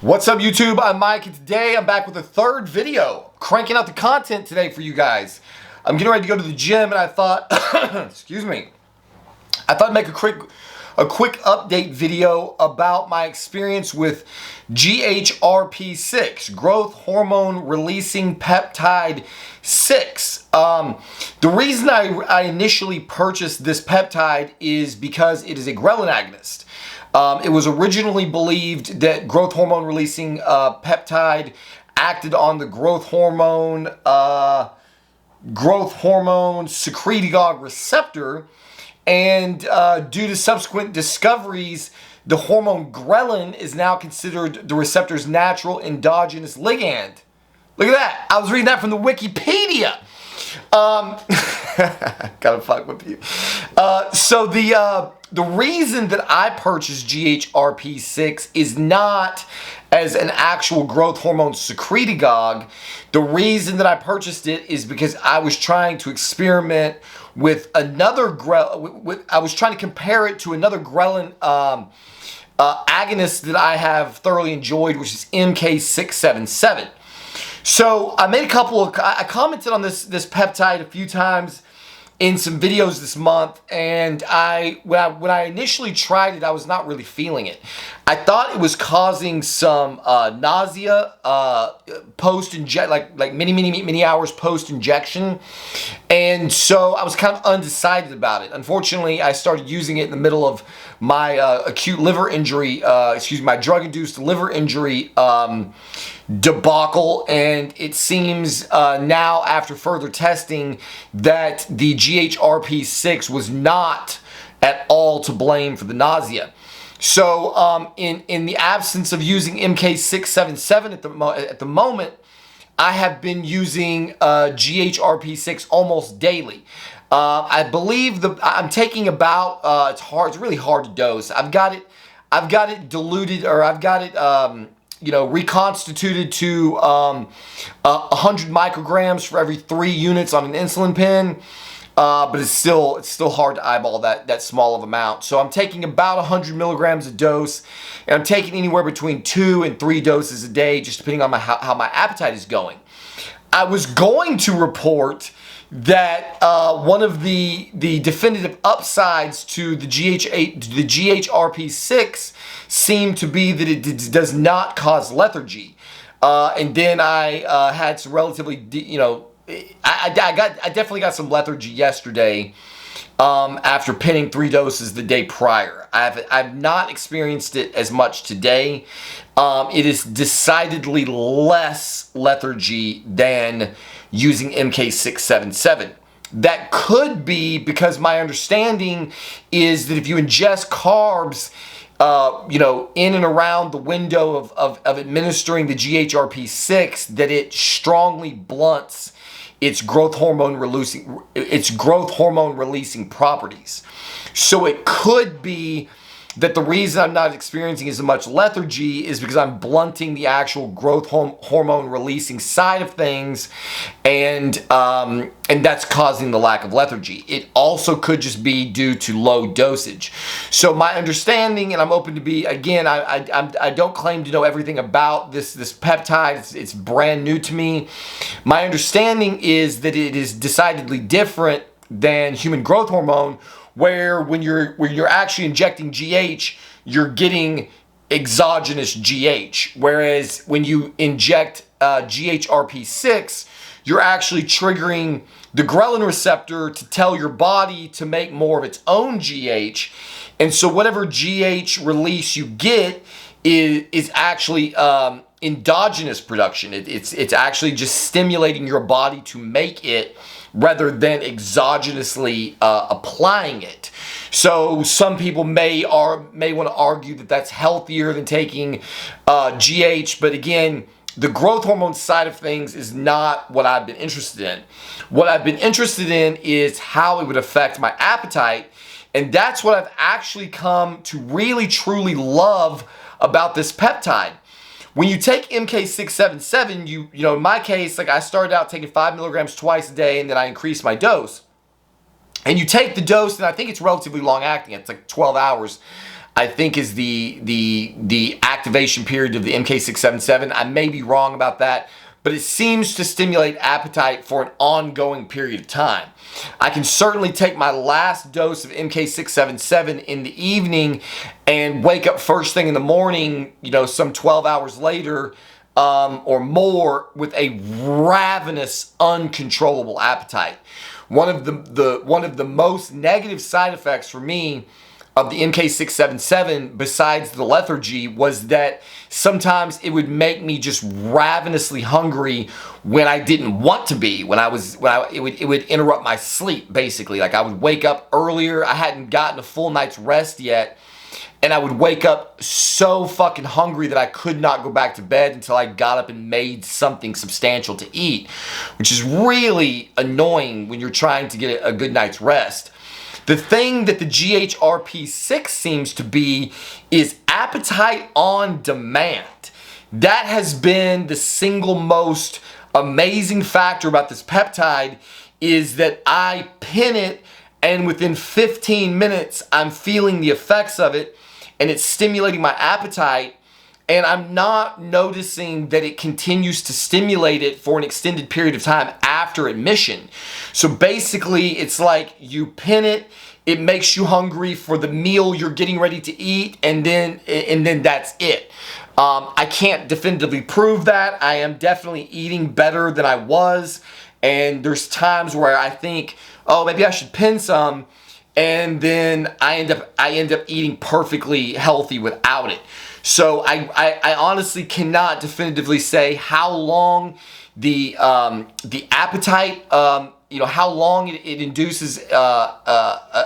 What's up, YouTube? I'm Mike, and today I'm back with a third video, cranking out the content today for you guys. I'm getting ready to go to the gym, and I thought, excuse me, I thought I'd make a quick update video about my experience with GHRP-6, growth hormone releasing peptide 6. The reason I initially purchased this peptide is because it is a ghrelin agonist. It was originally believed that growth hormone releasing peptide acted on the growth hormone secretagogue receptor, and due to subsequent discoveries, the hormone ghrelin is now considered the receptor's natural endogenous ligand. Look at that. I was reading that from the Wikipedia. Gotta fuck with you. So the reason that I purchased GHRP-6 is not as an actual growth hormone secretagogue. The reason that I purchased it is because I was trying to experiment with another I was trying to compare it to another ghrelin agonist that I have thoroughly enjoyed, which is MK677. So I commented on this peptide a few times in some videos this month, and when I initially tried it, I was not really feeling it. I thought it was causing some nausea post-inject, like many hours post-injection, and so I was kind of undecided about it. Unfortunately, I started using it in the middle of my acute liver injury, my drug-induced liver injury debacle, and it seems now, after further testing, that the GHRP-6 was not at all to blame for the nausea. So in the absence of using MK677 at the moment, I have been using GHRP-6 almost daily. I believe I'm taking about it's really hard to dose. I've got it diluted, or I've got it reconstituted to 100 micrograms for every 3 units on an insulin pen. But it's still hard to eyeball that small of amount. So I'm taking about 100 milligrams a dose, and I'm taking anywhere between 2 and 3 doses a day, just depending on how my appetite is going. I was going to report that one of the definitive upsides to the GHRP-6 seemed to be that it does not cause lethargy. And then I had some relatively, I definitely got some lethargy yesterday after pinning 3 doses the day prior. I've not experienced it as much today. It is decidedly less lethargy than using MK677. That could be because my understanding is that if you ingest carbs in and around the window of administering the GHRP-6, that it strongly blunts its growth hormone releasing properties. So it could be that the reason I'm not experiencing as much lethargy is because I'm blunting the actual growth hormone releasing side of things, and that's causing the lack of lethargy. It also could just be due to low dosage. So my understanding, and I'm open to be, again, I don't claim to know everything about this peptide. It's brand new to me. My understanding is that it is decidedly different than human growth hormone, where when you're actually injecting GH, you're getting exogenous GH. Whereas when you inject GHRP-6, you're actually triggering the ghrelin receptor to tell your body to make more of its own GH. And so whatever GH release you get is actually endogenous production. It's actually just stimulating your body to make it, rather than exogenously applying it. So some people may want to argue that that's healthier than taking GH, but again, the growth hormone side of things is not what I've been interested in. What I've been interested in is how it would affect my appetite, and that's what I've actually come to really truly love about this peptide. When you take MK677, you in my case, like I started out taking 5 milligrams twice a day, and then I increased my dose. And you take the dose, and I think it's relatively long acting. It's like 12 hours. I think is the activation period of the MK677. I may be wrong about that, but it seems to stimulate appetite for an ongoing period of time. I can certainly take my last dose of MK677 in the evening and wake up first thing in the morning, some 12 hours later, or more, with a ravenous, uncontrollable appetite. One of the most negative side effects for me of the MK677, besides the lethargy, was that sometimes it would make me just ravenously hungry when I didn't want to be. It would interrupt my sleep, basically. Like, I would wake up earlier, I hadn't gotten a full night's rest yet, and I would wake up so fucking hungry that I could not go back to bed until I got up and made something substantial to eat, which is really annoying when you're trying to get a good night's rest. The thing that the GHRP-6 seems to be is appetite on demand. That has been the single most amazing factor about this peptide, is that I pin it, and within 15 minutes, I'm feeling the effects of it, and it's stimulating my appetite, and I'm not noticing that it continues to stimulate it for an extended period of time after admission. So basically, it's like you pin it, it makes you hungry for the meal you're getting ready to eat, and then that's it. I can't definitively prove that. I am definitely eating better than I was, and there's times where I think, oh, maybe I should pin some, and then I end up eating perfectly healthy without it. So I honestly cannot definitively say how long the appetite, how long it induces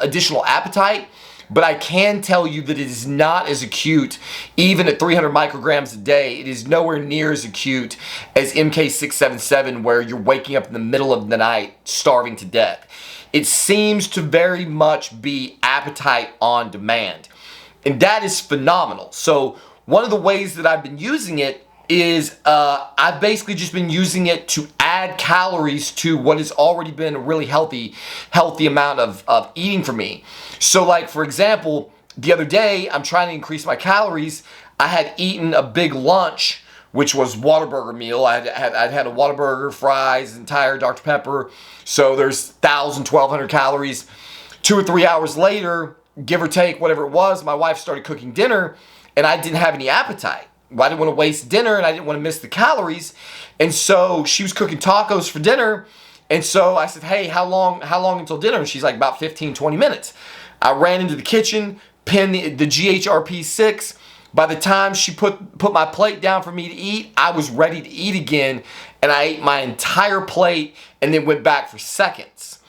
additional appetite, but I can tell you that it is not as acute, even at 300 micrograms a day. It is nowhere near as acute as MK677, where you're waking up in the middle of the night starving to death. It seems to very much be appetite on demand, and that is phenomenal. So one of the ways that I've been using it is I've basically just been using it to add calories to what has already been a really healthy amount of eating for me. So, like, for example, the other day, I'm trying to increase my calories. I had eaten a big lunch, which was Whataburger meal. I'd had a Whataburger, fries, entire Dr. Pepper. So there's 1,000, 1,200 calories. 2 or 3 hours later, give or take, whatever it was, my wife started cooking dinner, and I didn't have any appetite. I didn't want to waste dinner, and I didn't want to miss the calories. And so she was cooking tacos for dinner. And so I said, hey, how long until dinner? And she's like, about 15, 20 minutes. I ran into the kitchen, pinned the GHRP-6. By the time she put my plate down for me to eat, I was ready to eat again. And I ate my entire plate and then went back for seconds.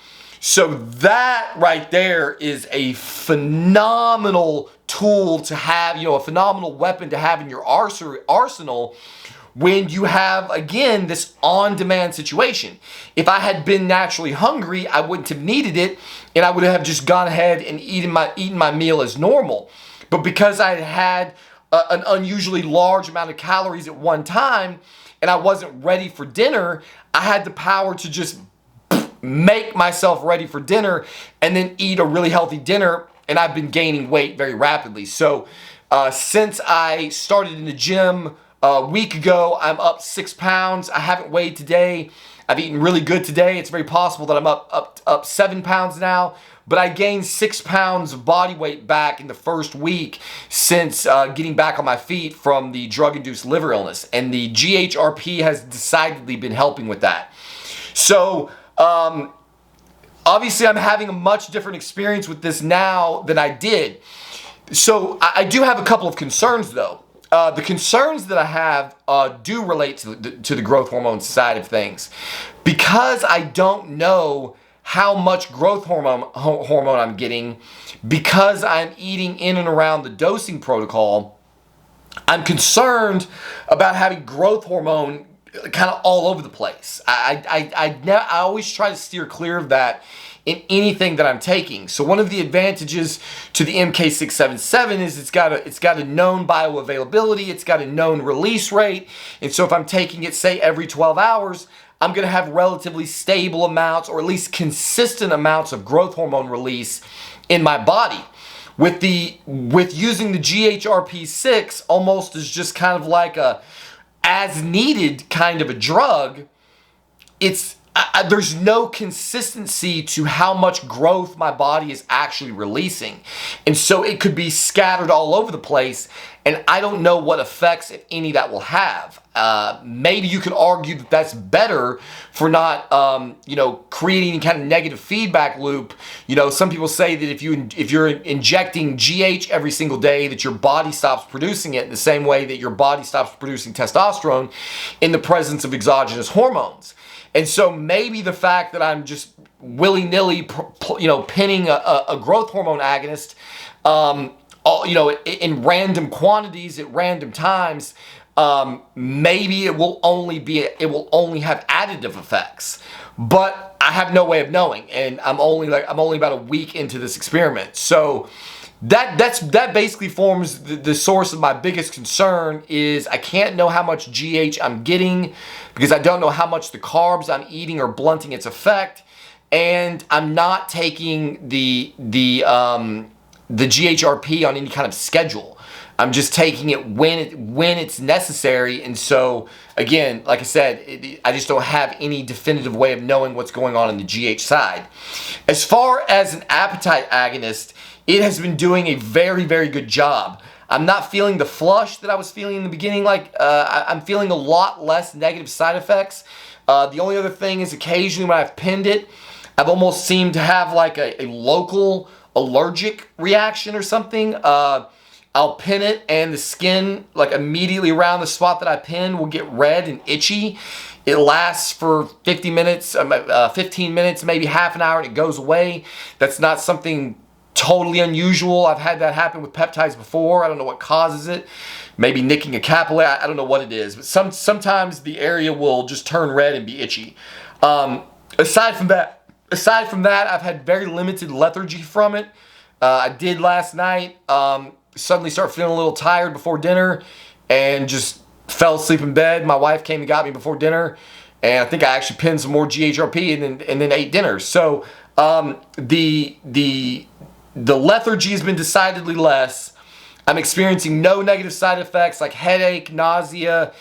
So that right there is a phenomenal tool to have, a phenomenal weapon to have in your arsenal when you have, again, this on-demand situation. If I had been naturally hungry, I wouldn't have needed it, and I would have just gone ahead and eaten my meal as normal. But because I had an unusually large amount of calories at one time, and I wasn't ready for dinner, I had the power to just make myself ready for dinner and then eat a really healthy dinner, and I've been gaining weight very rapidly. So since I started in the gym a week ago, I'm up 6 pounds. I haven't weighed today. I've eaten really good today. It's very possible that I'm up 7 pounds now, but I gained 6 pounds of body weight back in the first week since getting back on my feet from the drug-induced liver illness, and the GHRP has decidedly been helping with that. So obviously I'm having a much different experience with this now than I did. So I do have a couple of concerns, though. The concerns that I have do relate to the growth hormone side of things. Because I don't know how much growth hormone I'm getting, because I'm eating in and around the dosing protocol, I'm concerned about having growth hormone kind of all over the place. I always try to steer clear of that in anything that I'm taking. So one of the advantages to the MK677 is it's got a known bioavailability, it's got a known release rate, and so if I'm taking it, say, every 12 hours, I'm going to have relatively stable amounts, or at least consistent amounts, of growth hormone release in my body. with using the GHRP-6 almost as just kind of like a as needed kind of a drug, there's no consistency to how much growth my body is actually releasing. And so it could be scattered all over the place, and I don't know what effects, if any, that will have. Maybe you could argue that that's better for not, creating any kind of negative feedback loop. Some people say that if you're injecting GH every single day, that your body stops producing it in the same way that your body stops producing testosterone in the presence of exogenous hormones. And so maybe the fact that I'm just willy-nilly, pinning a growth hormone agonist, in random quantities at random times, maybe it will only have additive effects. But I have no way of knowing, and I'm only about a week into this experiment. So that basically forms the source of my biggest concern. Is I can't know how much GH I'm getting because I don't know how much the carbs I'm eating are blunting its effect, and I'm not taking the GHRP on any kind of schedule. I'm just taking it when it's necessary. And so again, like I said, I just don't have any definitive way of knowing what's going on the GH side. As far as an appetite agonist, it has been doing a very, very good job. I'm not feeling the flush that I was feeling in the beginning. I'm feeling a lot less negative side effects. The only other thing is occasionally when I've pinned it, I've almost seemed to have like a local allergic reaction or something. I'll pin it and the skin, like immediately around the spot that I pin, will get red and itchy. It lasts for 15 minutes, maybe half an hour, and it goes away. That's not something totally unusual. I've had that happen with peptides before. I don't know what causes it. Maybe nicking a capillary. I don't know what it is. But sometimes the area will just turn red and be itchy. Aside from that, I've had very limited lethargy from it. I did last night. Suddenly start feeling a little tired before dinner and just fell asleep in bed. My wife came and got me before dinner, and I think I actually pinned some more GHRP and then ate dinner. So the lethargy has been decidedly less. I'm experiencing no negative side effects like headache, nausea,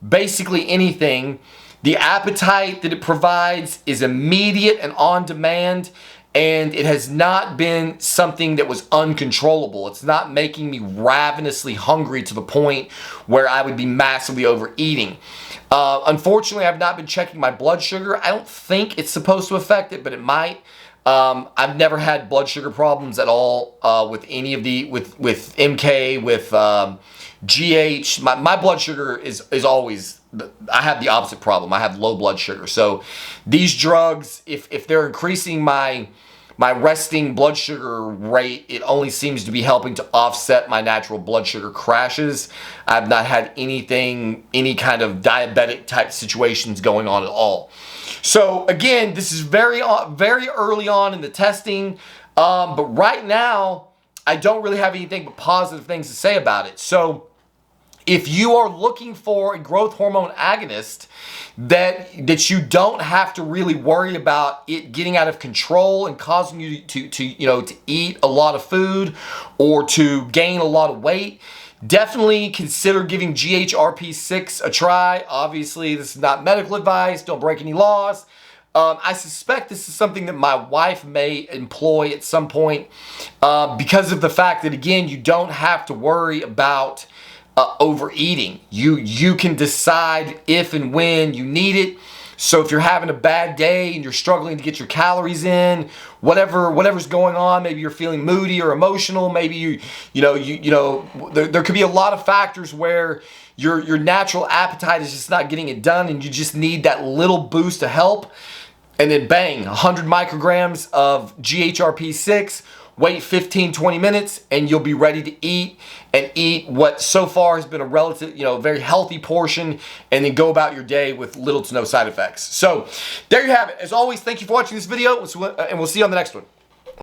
basically anything. The appetite that it provides is immediate and on demand, and it has not been something that was uncontrollable. It's not making me ravenously hungry to the point where I would be massively overeating. Unfortunately, I've not been checking my blood sugar. I don't think it's supposed to affect it, but it might. I've never had blood sugar problems at all with any of with MK, with GH. My blood sugar is always, I have the opposite problem. I have low blood sugar. So these drugs, if they're increasing my resting blood sugar rate, it only seems to be helping to offset my natural blood sugar crashes. I've not had any kind of diabetic type situations going on at all. So again, this is very early on in the testing, but right now I don't really have anything but positive things to say about it. So if you are looking for a growth hormone agonist that you don't have to really worry about it getting out of control and causing you to eat a lot of food or to gain a lot of weight, definitely consider giving GHRP-6 a try. Obviously, this is not medical advice. Don't break any laws. I suspect this is something that my wife may employ at some point because of the fact that, again, you don't have to worry about overeating. You can decide if and when you need it. So if you're having a bad day and you're struggling to get your calories in, whatever's going on, maybe you're feeling moody or emotional, maybe there could be a lot of factors where your natural appetite is just not getting it done and you just need that little boost to help. And then bang, 100 micrograms of GHRP-6, wait 15-20 minutes, and you'll be ready to eat what so far has been a relative, very healthy portion, and then go about your day with little to no side effects. So there you have it. As always, thank you for watching this video, and we'll see you on the next one.